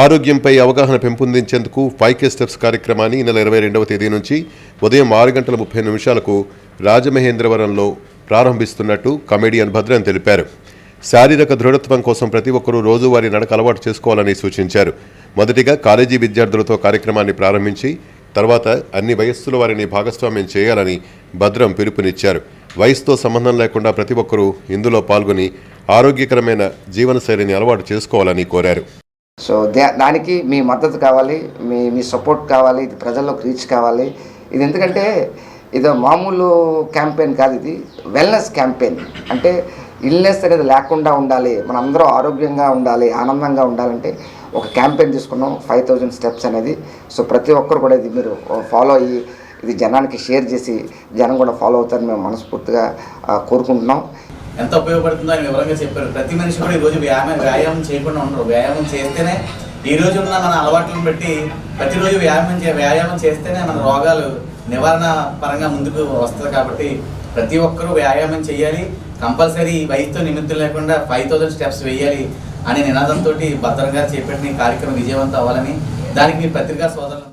ఆరోగ్యంపై అవగాహన పెంపొందించేందుకు 5K స్టెప్స్ కార్యక్రమాన్ని ఈ నెల 22వ తేదీ నుంచి ఉదయం 6:30 రాజమహేంద్రవరంలో ప్రారంభిస్తున్నట్టు కమెడియన్ భద్రన్ తెలిపారు. శారీరక దృఢత్వం కోసం ప్రతి ఒక్కరూ రోజువారీ నడక అలవాటు చేసుకోవాలని సూచించారు. మొదటిగా కాలేజీ విద్యార్థులతో కార్యక్రమాన్ని ప్రారంభించి తర్వాత అన్ని వయస్సుల వారిని భాగస్వామ్యం చేయాలని భద్రం పిలుపునిచ్చారు. వయసుతో సంబంధం లేకుండా ప్రతి ఒక్కరూ ఇందులో పాల్గొని ఆరోగ్యకరమైన జీవనశైలిని అలవాటు చేసుకోవాలని కోరారు. సో దానికి మీ మద్దతు కావాలి, మీ సపోర్ట్ కావాలి, ఇది ప్రజల్లోకి రీచ్ కావాలి. ఇది ఎందుకంటే ఇది మామూలు క్యాంపెయిన్ కాదు, ఇది వెల్నెస్ క్యాంపెయిన్. అంటే ఇల్నెస్ అనేది లేకుండా ఉండాలి, మనందరం ఆరోగ్యంగా ఉండాలి, ఆనందంగా ఉండాలంటే ఒక క్యాంపెయిన్ తీసుకున్నాం 5000 స్టెప్స్ అనేది. సో ప్రతి ఒక్కరు కూడా ఇది మీరు ఫాలో అయ్యి ఇది జనానికి షేర్ చేసి జనం కూడా ఫాలో అవుతారని మేము మనస్ఫూర్తిగా కోరుకుంటున్నాం. ఎంత ఉపయోగపడుతుందో అని వివరంగా చెప్పారు. ప్రతి మనిషి కూడా ఈరోజు వ్యాయామం చేయకుండా ఉండరు. వ్యాయామం చేస్తేనే ఈ రోజు ఉన్న మన అలవాట్లను బట్టి ప్రతిరోజు వ్యాయామం చేస్తేనే మన రోగాలు నివారణ పరంగా ముందుకు వస్తుంది. కాబట్టి ప్రతి ఒక్కరూ వ్యాయామం చేయాలి. కంపల్సరీ వయసుతో నిమిత్తం లేకుండా 5000 స్టెప్స్ వేయాలి అనే నినాదంతో భద్రం గారు చేపట్టిన కార్యక్రమం విజయవంతం అవ్వాలని దానికి మీ పత్రికా సోదరులు